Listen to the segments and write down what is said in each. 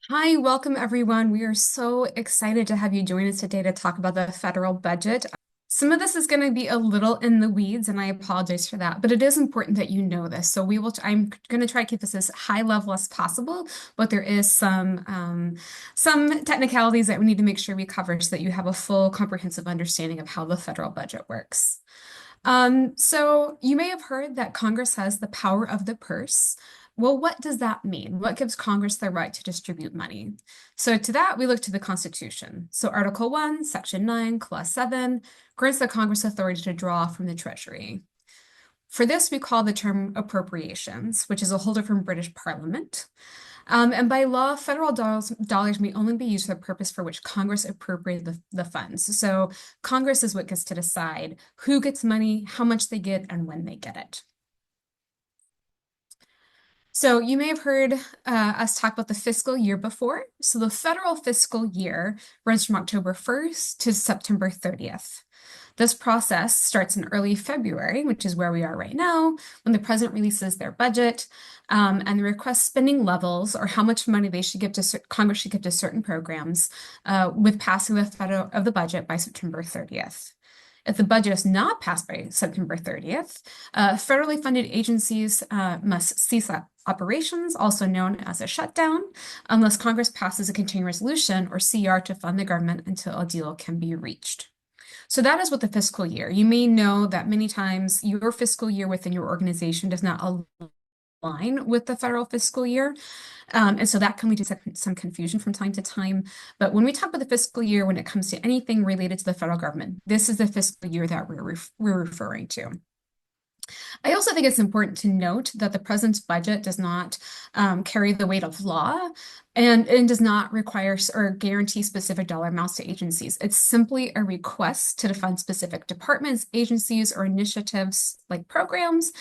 Hi, welcome everyone. We are so excited to have you join us today to talk about the federal budget. Some of this is going to be a little in the weeds, and I apologize for that, but it is important that you know this. So I'm going to try to keep this as high level as possible, but there is some technicalities that we need to make sure we cover so that you have a full comprehensive understanding of how the federal budget works. So you may have heard that Congress has the power of the purse. Well, what does that mean? What gives Congress the right to distribute money? So to that, we look to the Constitution. So Article 1, Section 9, Clause 7 grants the Congress authority to draw from the Treasury. For this, we call the term appropriations, which is a whole different British Parliament. And by law, federal dollars may only be used for the purpose for which Congress appropriated the funds. So Congress is what gets to decide who gets money, how much they get, and when they get it. So you may have heard us talk about the fiscal year before. So the federal fiscal year runs from October 1st to September 30th. This process starts in early February, which is where we are right now, when the president releases their budget and requests spending levels or how much money they should give to Congress should give to certain programs with passing the budget by September 30th. If the budget is not passed by September 30th, federally funded agencies must cease operations, also known as a shutdown, unless Congress passes a continuing resolution or CR to fund the government until a deal can be reached. So that is what the fiscal year. You may know that many times your fiscal year within your organization does not align with the federal fiscal year. And so that can lead to some confusion from time to time. But when we talk about the fiscal year, when it comes to anything related to the federal government, this is the fiscal year that we're referring to. I also think it's important to note that the president's budget does not carry the weight of law and does not require or guarantee specific dollar amounts to agencies. It's simply a request to fund specific departments, agencies, or initiatives like programs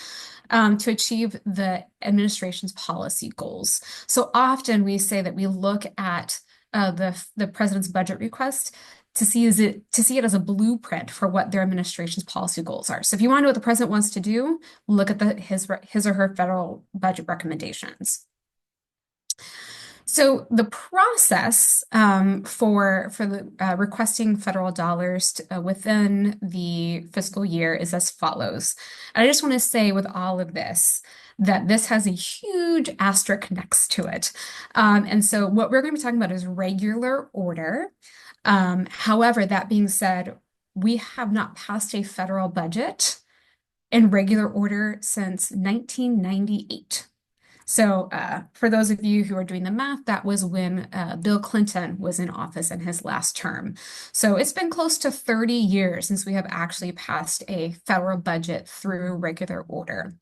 to achieve the administration's policy goals. So often we say that we look at the president's budget request to see it as a blueprint for what their administration's policy goals are. So if you want to know what the president wants to do, look at his or her federal budget recommendations. So the process for requesting federal dollars within the fiscal year is as follows. And I just want to say with all of this that this has a huge asterisk next to it. And so what we're going to be talking about is regular order. However, that being said, we have not passed a federal budget in regular order since 1998. So for those of you who are doing the math, that was when Bill Clinton was in office in his last term. So it's been close to 30 years since we have actually passed a federal budget through regular order.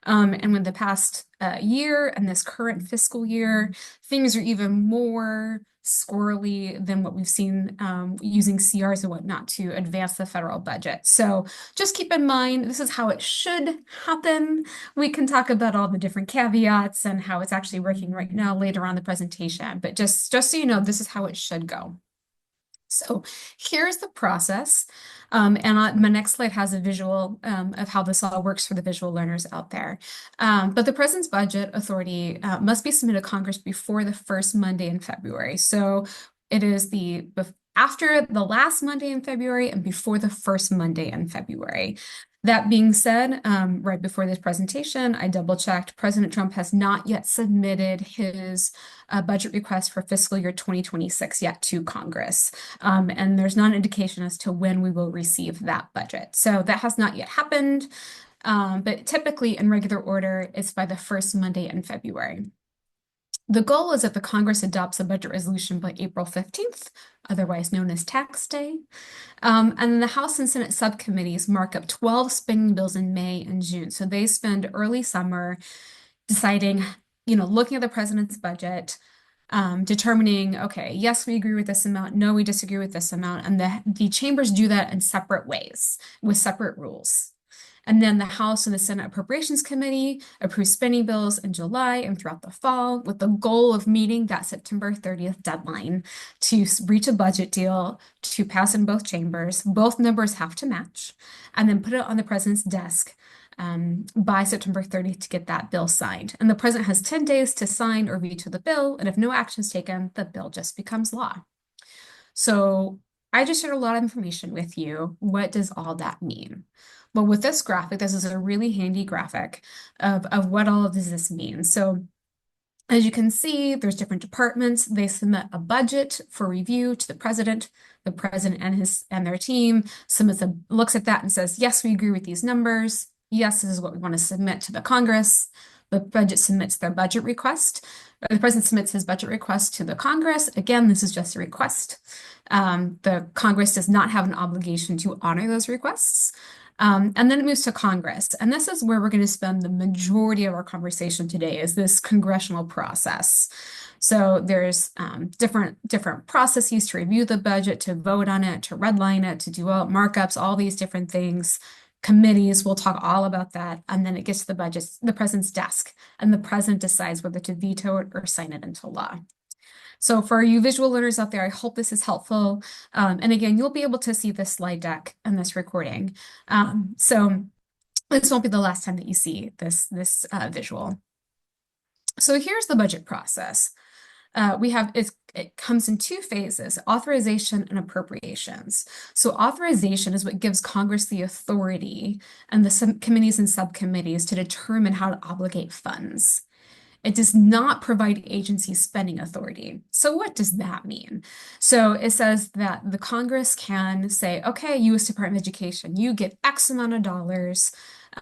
And with the past year and this current fiscal year, things are even more squirrely than what we've seen using CRs and whatnot to advance the federal budget. So just keep in mind, this is how it should happen. We can talk about all the different caveats and how it's actually working right now later on in the presentation, but just so you know, this is how it should go. So here's the process. And my next slide has a visual of how this all works for the visual learners out there. But the president's budget authority must be submitted to Congress before the first Monday in February. So it is after the last Monday in February and before the first Monday in February. That being said, right before this presentation, I double-checked. President Trump has not yet submitted his budget request for fiscal year 2026 yet to Congress. And there's not an indication as to when we will receive that budget. So that has not yet happened. But typically in regular order, it's by the first Monday in February. The goal is that the Congress adopts a budget resolution by April 15th, otherwise known as Tax Day. And the House and Senate subcommittees mark up 12 spending bills in May and June. So they spend early summer deciding, looking at the president's budget, determining, okay, yes, we agree with this amount. No, we disagree with this amount. And the chambers do that in separate ways with separate rules. And then the House and the Senate Appropriations Committee approve spending bills in July and throughout the fall with the goal of meeting that September 30th deadline to reach a budget deal to pass in both chambers. Both numbers have to match and then put it on the president's desk by September 30th to get that bill signed. And the president has 10 days to sign or veto the bill. And if no action is taken, the bill just becomes law. So I just shared a lot of information with you. What does all that mean? Well, with this graphic, this is a really handy graphic of what all of this means. So as you can see, there's different departments. They submit a budget for review to the president. The president and their team looks at that and says, yes, we agree with these numbers. Yes, this is what we want to submit to the Congress. The budget submits their budget request. Or the president submits his budget request to the Congress. Again, this is just a request. The Congress does not have an obligation to honor those requests. And then it moves to Congress. And this is where we're going to spend the majority of our conversation today, is this congressional process. So there's different processes to review the budget, to vote on it, to redline it, to do all markups, all these different things. Committees, we'll talk all about that. And then it gets to the president's desk, and the president decides whether to veto it or sign it into law. So for you visual learners out there, I hope this is helpful. And again, you'll be able to see this slide deck and this recording. So this won't be the last time that you see this visual. So here's the budget process. It comes in two phases: authorization and appropriations. So authorization is what gives Congress the authority and the committees and subcommittees to determine how to obligate funds. It does not provide agency spending authority. So what does that mean? So it says that the Congress can say, okay, U.S. Department of Education, you get X amount of dollars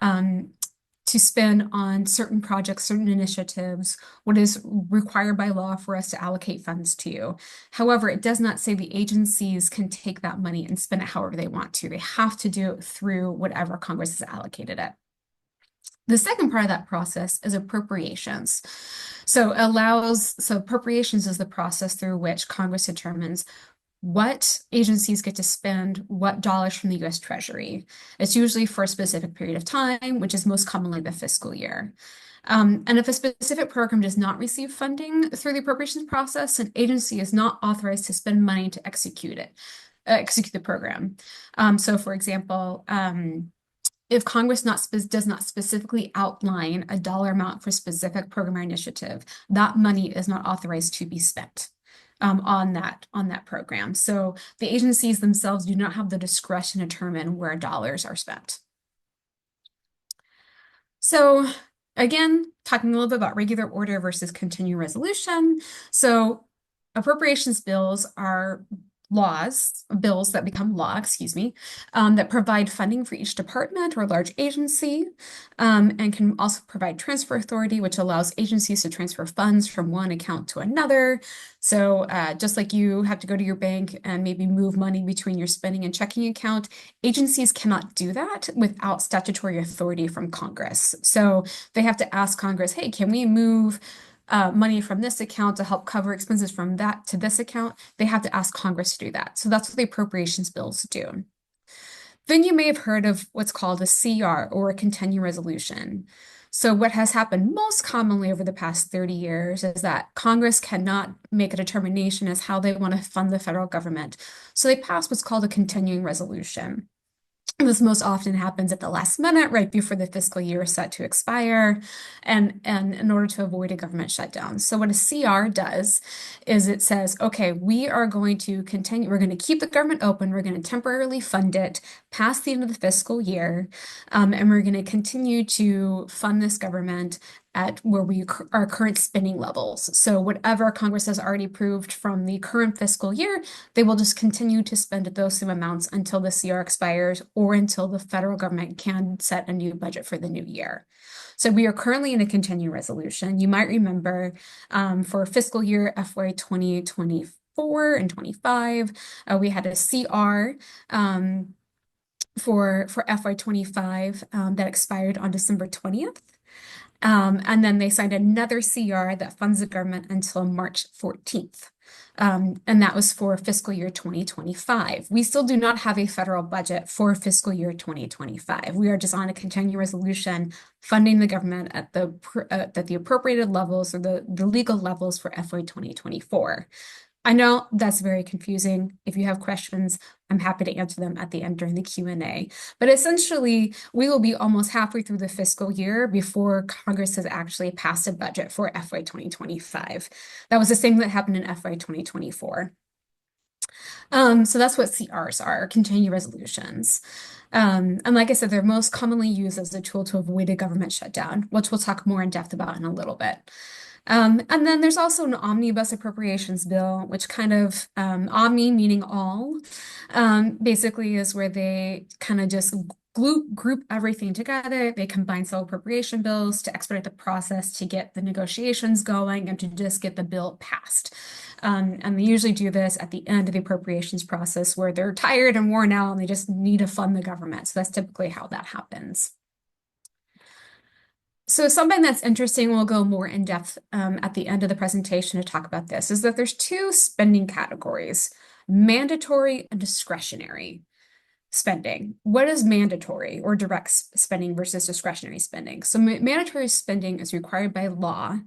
to spend on certain projects, certain initiatives, what is required by law for us to allocate funds to you. However, it does not say the agencies can take that money and spend it however they want to. They have to do it through whatever Congress has allocated it. The second part of that process is appropriations. So appropriations is the process through which Congress determines what agencies get to spend what dollars from the U.S. Treasury. It's usually for a specific period of time, which is most commonly the fiscal year. And if a specific program does not receive funding through the appropriations process, an agency is not authorized to spend money to execute the program. So for example, if Congress does not specifically outline a dollar amount for a specific program or initiative, that money is not authorized to be spent on that program. So the agencies themselves do not have the discretion to determine where dollars are spent. So again, talking a little bit about regular order versus continuing resolution. So appropriations bills are bills that become law, that provide funding for each department or large agency, and can also provide transfer authority, which allows agencies to transfer funds from one account to another. So just like you have to go to your bank and maybe move money between your spending and checking account, agencies cannot do that without statutory authority from Congress. So they have to ask Congress, hey, can we move money from this account to help cover expenses from that to this account? They have to ask Congress to do that. So that's what the appropriations bills do. Then you may have heard of what's called a CR, or a continuing resolution. So what has happened most commonly over the past 30 years is that Congress cannot make a determination as how they want to fund the federal government. So they pass what's called a continuing resolution. This most often happens at the last minute, right before the fiscal year is set to expire, and in order to avoid a government shutdown. So what a CR does is it says, okay, we are going to continue, we're going to keep the government open, we're going to temporarily fund it past the end of the fiscal year, and we're going to continue to fund this government at our current spending levels. So whatever Congress has already approved from the current fiscal year, they will just continue to spend those same amounts until the CR expires or until the federal government can set a new budget for the new year. So we are currently in a continuing resolution. You might remember for fiscal year FY 2024 and 25, we had a CR for FY 25 that expired on December 20th. And then they signed another CR that funds the government until March 14th. And that was for fiscal year 2025. We still do not have a federal budget for fiscal year 2025. We are just on a continuing resolution funding the government at the appropriated levels, or the legal levels for FY 2024. I know that's very confusing. If you have questions, I'm happy to answer them at the end during the Q&A. But essentially, we will be almost halfway through the fiscal year before Congress has actually passed a budget for FY 2025. That was the same that happened in FY 2024. So that's what CRs are, continuing resolutions. And like I said, they're most commonly used as a tool to avoid a government shutdown, which we'll talk more in depth about in a little bit. And then there's also an omnibus appropriations bill, which kind of omni meaning all, basically is where they kind of just group everything together. They combine several appropriation bills to expedite the process to get the negotiations going and to just get the bill passed. And they usually do this at the end of the appropriations process where they're tired and worn out and they just need to fund the government. So that's typically how that happens. So something that's interesting, we'll go more in depth at the end of the presentation to talk about this, is that there's two spending categories, mandatory and discretionary spending. What is mandatory or direct spending versus discretionary spending? So mandatory spending is required by law,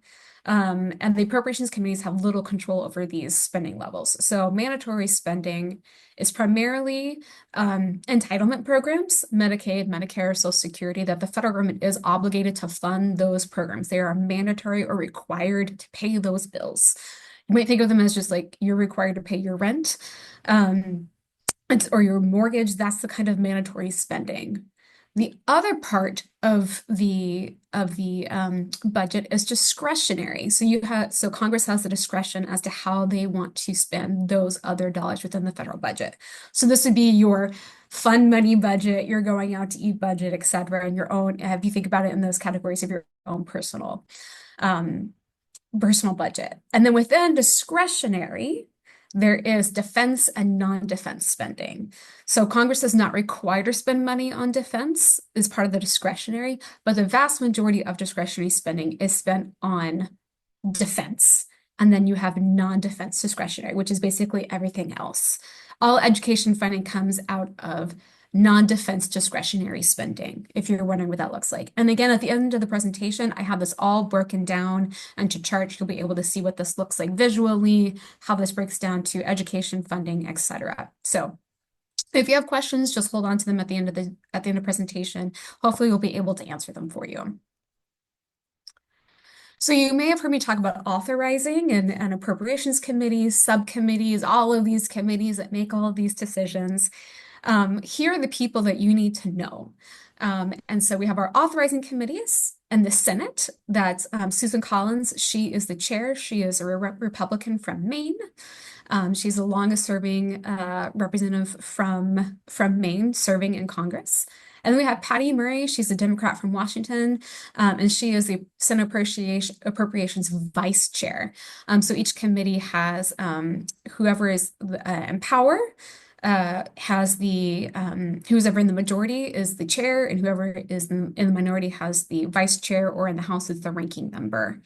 and the appropriations committees have little control over these spending levels. So mandatory spending is primarily entitlement programs, Medicaid, Medicare, Social Security, that the federal government is obligated to fund those programs. They are mandatory or required to pay those bills. You might think of them as just like you're required to pay your rent. Or your mortgage, that's the kind of mandatory spending. The other part of the budget is discretionary. So Congress has the discretion as to how they want to spend those other dollars within the federal budget. So this would be your fund money budget, your going out to eat budget, et cetera, and your own, if you think about it in those categories of your own personal budget. And then within discretionary, there is defense and non-defense spending. So Congress is not required to spend money on defense as part of the discretionary, but the vast majority of discretionary spending is spent on defense. And then you have non-defense discretionary, which is basically everything else. All education funding comes out of non-defense discretionary spending, if you're wondering what that looks like. And again, at the end of the presentation, I have this all broken down into charts. You'll be able to see what this looks like visually, how this breaks down to education funding, etc. So if you have questions, just hold on to them at the end of the presentation. Hopefully, we'll be able to answer them for you. So you may have heard me talk about authorizing and appropriations committees, subcommittees, all of these committees that make all of these decisions. Here are the people that you need to know. And so we have our authorizing committees and the Senate. That's Susan Collins. She is the chair. She is a Republican from Maine. She's the longest serving representative from Maine serving in Congress. And then we have Patty Murray. She's a Democrat from Washington, and she is the Senate Appropriations Vice Chair. So each committee has whoever is in power has who's ever in the majority is the chair, and whoever is in the minority has the vice chair, or in the House is the ranking member.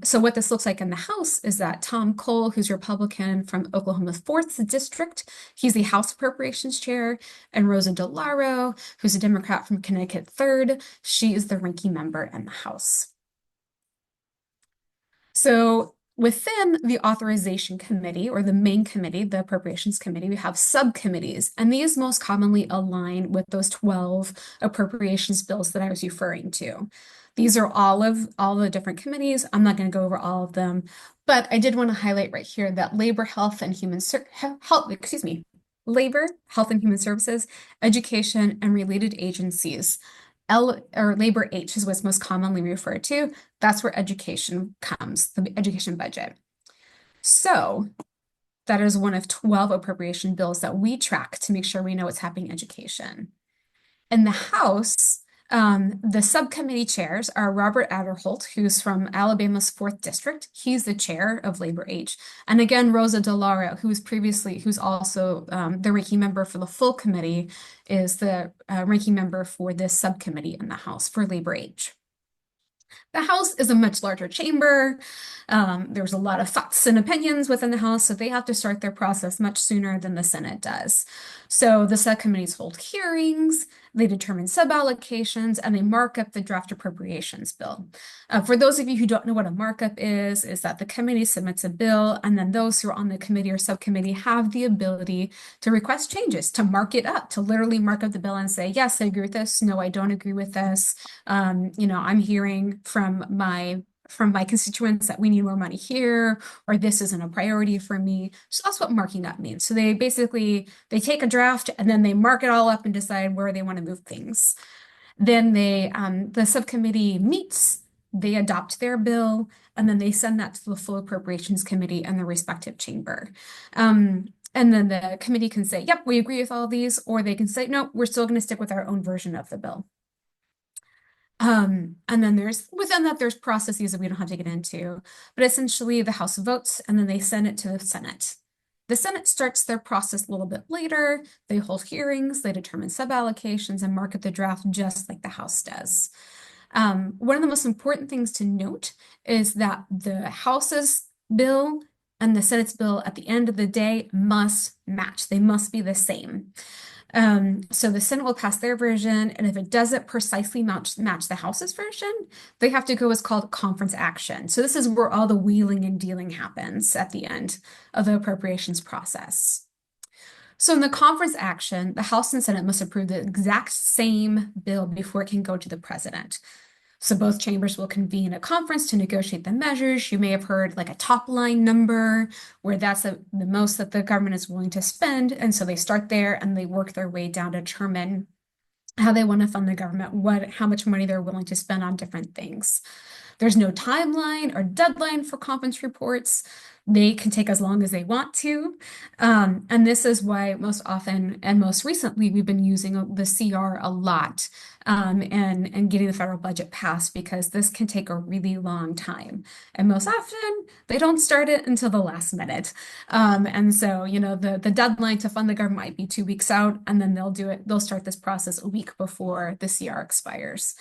So what this looks like in the House is that Tom Cole, who's Republican from Oklahoma's 4th District, he's the House Appropriations Chair, and Rosa DeLauro, who's a Democrat from Connecticut 3rd, she is the ranking member in the House. So within the authorization committee, or the main committee, the appropriations committee, we have subcommittees, and these most commonly align with those 12 appropriations bills that I was referring to. These are all the different committees. I'm not going to go over all of them, but I did want to highlight right here that Labor, Health, and Human Services, Education, and related agencies. Or Labor H is what's most commonly referred to. That's where education comes, the education budget. So that is one of 12 appropriation bills that we track to make sure we know what's happening in education. In the House, the subcommittee chairs are Robert Adderholt, who's from Alabama's 4th District. He's the chair of Labor H. And again, Rosa DeLauro, who's also the ranking member for the full committee, is the ranking member for this subcommittee in the House for Labor H. The House is a much larger chamber. There's a lot of thoughts and opinions within the House, so they have to start their process much sooner than the Senate does. So the subcommittees hold hearings, They determine sub-allocations, and they mark up the draft appropriations bill. For those of you who don't know what a markup is that the committee submits a bill, and then those who are on the committee or subcommittee have the ability to request changes, to mark it up, to literally mark up the bill and say, yes, I agree with this. No, I don't agree with this. I'm hearing from my constituents that we need more money here, or this isn't a priority for me. So that's what marking up means. So they take a draft and then they mark it all up and decide where they want to move things. Then the subcommittee meets, they adopt their bill, and then they send that to the full appropriations committee and the respective chamber. And then the committee can say, yep, we agree with all these, or they can say, no, we're still going to stick with our own version of the bill. And then within that, there's processes that we don't have to get into, but essentially the House votes and then they send it to the Senate. The Senate starts their process a little bit later. They hold hearings, they determine sub-allocations and mark up the draft just like the House does. One of the most important things to note is that the House's bill and the Senate's bill at the end of the day must match. They must be the same. So the Senate will pass their version, and if it doesn't precisely match the House's version, they have to go what's called conference action. So this is where all the wheeling and dealing happens at the end of the appropriations process. So in the conference action, the House and Senate must approve the exact same bill before it can go to the president. So both chambers will convene a conference to negotiate the measures. You may have heard like a top line number where that's the most that the government is willing to spend. And so they start there and they work their way down to determine how they want to fund the government, how much money they're willing to spend on different things. There's no timeline or deadline for conference reports. They can take as long as they want to. And this is why most often and most recently we've been using the CR a lot and getting the federal budget passed because this can take a really long time. And most often they don't start it until the last minute. And so, the deadline to fund the government might be 2 weeks out, and then they'll start this process a week before the CR expires.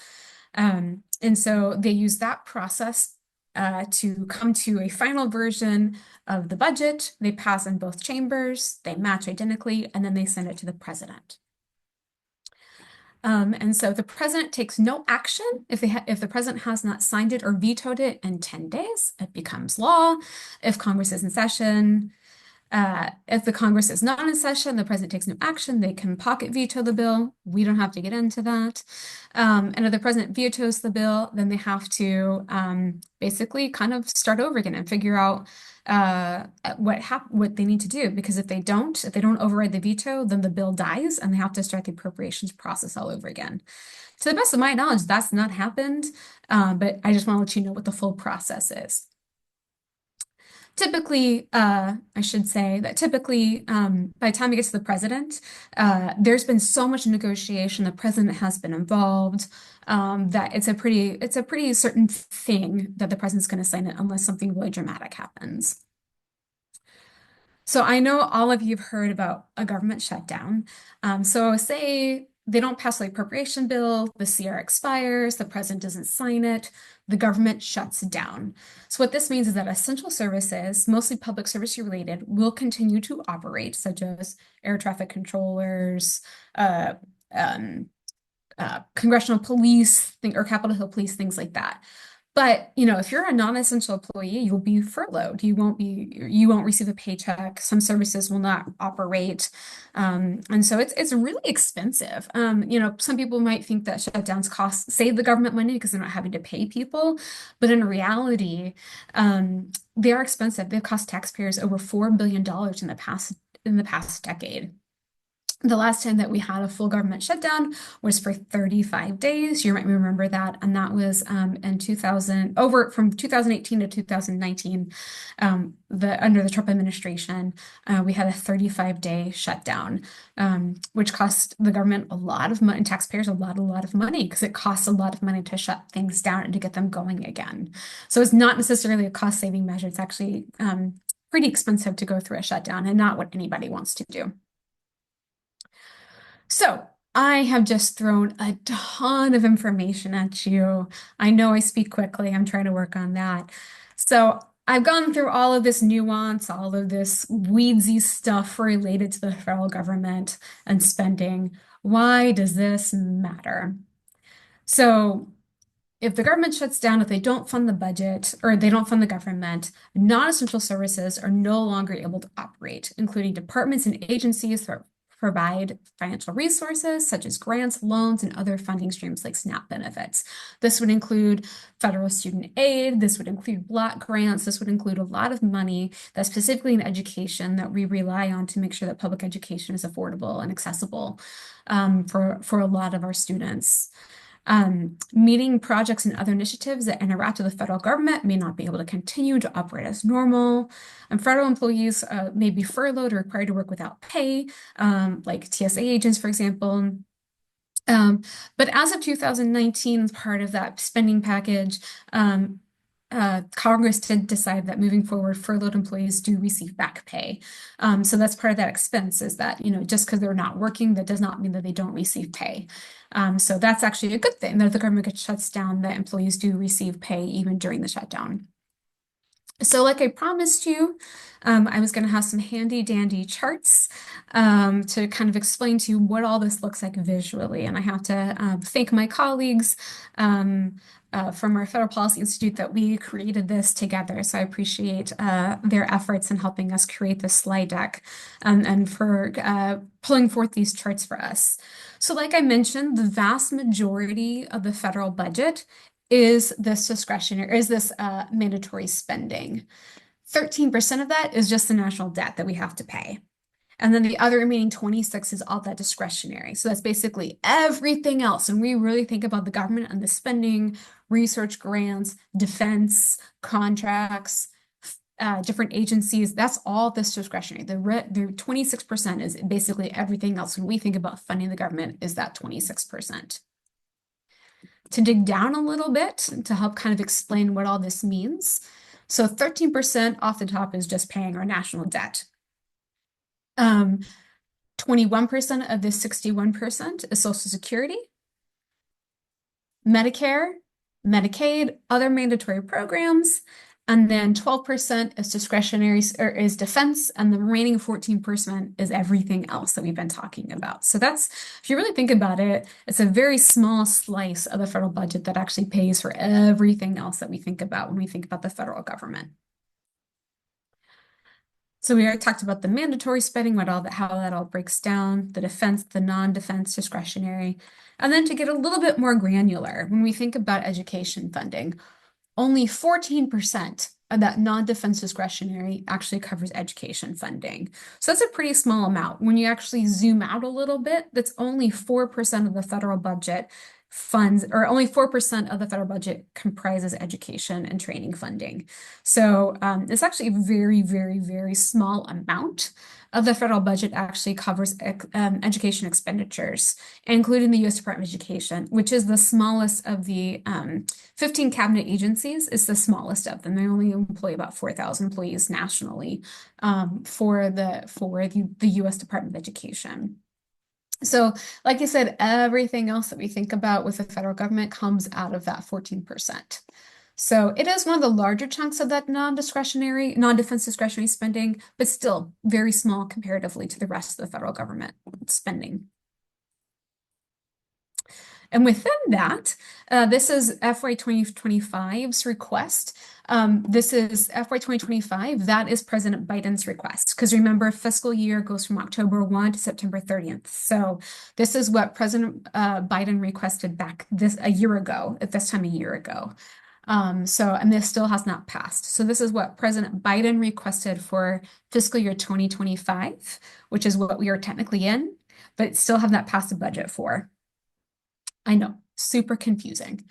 And so they use that process to come to a final version of the budget. They pass in both chambers, they match identically, and then they send it to the president. And so the president takes no action if the president has not signed it or vetoed it in 10 days, it becomes law. If Congress is in session, if the Congress is not in session, the president takes no action, they can pocket veto the bill. We don't have to get into that. And if the president vetoes the bill, then they have to basically kind of start over again and figure out what they need to do. Because if they don't override the veto, then the bill dies and they have to start the appropriations process all over again. To the best of my knowledge, that's not happened, but I just want to let you know what the full process is. Typically, I should say that typically, by the time it gets to the president, there's been so much negotiation, the president has been involved, that it's a pretty certain thing that the president's going to sign it unless something really dramatic happens. So I know all of you have heard about a government shutdown. So say they don't pass the appropriation bill, the CR expires, the president doesn't sign it, the government shuts down. So what this means is that essential services, mostly public service related, will continue to operate, such as air traffic controllers, congressional police, or Capitol Hill police, things like that. But, if you're a non-essential employee, you'll be furloughed. You won't receive a paycheck. Some services will not operate. And so it's really expensive. Some people might think that shutdowns save the government money because they're not having to pay people. But in reality, they are expensive. They've cost taxpayers over $4 billion in the past decade. The last time that we had a full government shutdown was for 35 days. You might remember that. And that was from 2018 to 2019, under the Trump administration, we had a 35-day shutdown, which cost the government a lot of money and taxpayers a lot of money because it costs a lot of money to shut things down and to get them going again. So it's not necessarily a cost-saving measure. It's actually pretty expensive to go through a shutdown and not what anybody wants to do. So I have just thrown a ton of information at you. I know I speak quickly. I'm trying to work on that. So I've gone through all of this nuance, all of this weedsy stuff related to the federal government and spending. Why does this matter? So if the government shuts down, if they don't fund the budget or they don't fund the government, non-essential services are no longer able to operate, including departments and agencies that provide financial resources such as grants, loans, and other funding streams like SNAP benefits. This would include federal student aid, this would include block grants, this would include a lot of money that's specifically in education that we rely on to make sure that public education is affordable and accessible for a lot of our students. Meeting projects and other initiatives that interact with the federal government may not be able to continue to operate as normal. And federal employees may be furloughed or required to work without pay, like TSA agents, for example. Um, but as of 2019, part of that spending package, Congress did decide that moving forward, furloughed employees do receive back pay. So that's part of that expense is that, just because they're not working, that does not mean that they don't receive pay. So that's actually a good thing that if the government gets shuts down, that employees do receive pay even during the shutdown. So like I promised you, I was going to have some handy dandy charts to kind of explain to you what all this looks like visually. And I have to thank my colleagues from our Federal Policy Institute that we created this together. So I appreciate their efforts in helping us create this slide deck and for pulling forth these charts for us. So like I mentioned, the vast majority of the federal budget is this discretionary, is this mandatory spending. 13% of that is just the national debt that we have to pay. And then the other remaining 26 is all that discretionary. So that's basically everything else. And we really think about the government and the spending, research grants, defense, contracts, different agencies. That's all this discretionary. The 26% is basically everything else. When we think about funding the government, is that 26%. To dig down a little bit to help kind of explain what all this means. So 13% off the top is just paying our national debt. 21% of this 61% is Social Security, Medicare, Medicaid, other mandatory programs, and then 12% is discretionary or is defense, and the remaining 14% is everything else that we've been talking about. So that's, if you really think about it, it's a very small slice of the federal budget that actually pays for everything else that we think about when we think about the federal government. So we already talked about the mandatory spending, how that all breaks down, the defense, the non-defense discretionary. And then to get a little bit more granular, when we think about education funding, only 14% of that non-defense discretionary actually covers education funding. So that's a pretty small amount. When you actually zoom out a little bit, that's only 4% of the federal budget funds, or only 4% of the federal budget comprises education and training funding. So it's actually a very, very, very small amount of the federal budget actually covers education expenditures, including the U.S. Department of Education, which is the smallest of the 15 cabinet agencies, is the smallest of them. They only employ about 4,000 employees nationally for the U.S. Department of Education. So, like I said, everything else that we think about with the federal government comes out of that 14%. So it is one of the larger chunks of that non-defense discretionary spending, but still very small comparatively to the rest of the federal government spending. And within that, this is FY 2025's request. This is FY 2025. That is President Biden's request. Because remember, fiscal year goes from October 1 to September 30th. So this is what President Biden requested back a year ago, at this time a year ago. And this still has not passed. So this is what President Biden requested for fiscal year 2025, which is what we are technically in, but still have not passed a budget for. I know, super confusing.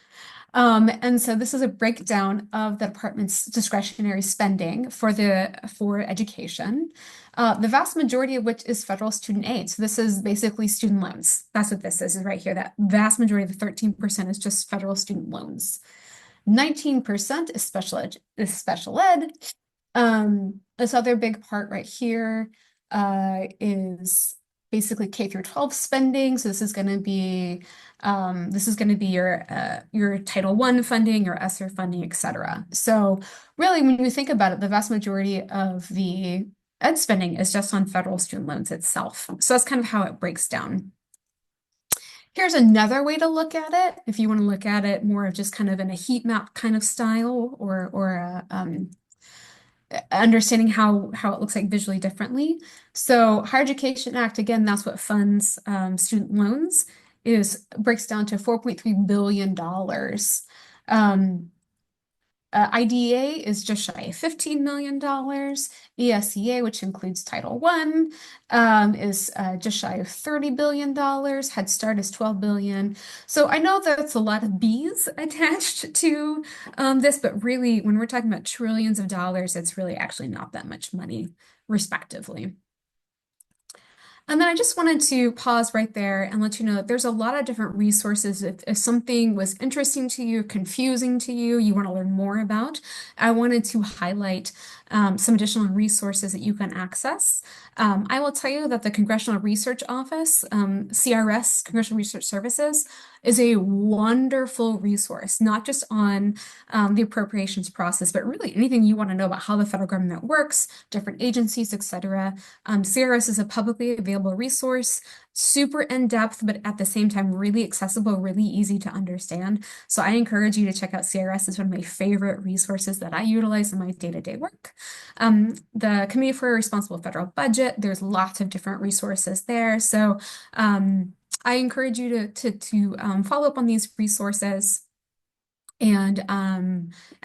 And so this is a breakdown of the department's discretionary spending for education, the vast majority of which is federal student aid. So this is basically student loans. That's what this is right here. That vast majority of the 13% is just federal student loans. 19% is special ed. This other big part right here is basically K through 12 spending. So this is going to be your Title I funding, your ESSER funding, etc. So really, when you think about it, the vast majority of the ed spending is just on federal student loans itself. So that's kind of how it breaks down. Here's another way to look at it. If you want to look at it more of just kind of in a heat map kind of style or understanding how it looks like visually differently. So Higher Education Act, again, that's what funds student loans, is breaks down to $4.3 billion. IDEA is just shy of $15 million. ESEA, which includes Title I, is just shy of $30 billion. Head Start is $12 billion. So I know that's a lot of B's attached to this, but really, when we're talking about trillions of dollars, it's really actually not that much money, respectively. And then I just wanted to pause right there and let you know that there's a lot of different resources. If something was interesting to you, confusing to you, you want to learn more about, I wanted to highlight some additional resources that you can access. I will tell you that the Congressional Research Office, CRS, Congressional Research Services, is a wonderful resource, not just on the appropriations process, but really anything you want to know about how the federal government works, different agencies, etc. CRS is a publicly available resource, super in-depth, but at the same time, really accessible, really easy to understand. So I encourage you to check out CRS. It's one of my favorite resources that I utilize in my day-to-day work. The Committee for a Responsible Federal Budget, there's lots of different resources there. So I encourage you to follow up on these resources and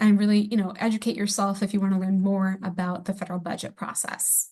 really, educate yourself if you want to learn more about the federal budget process.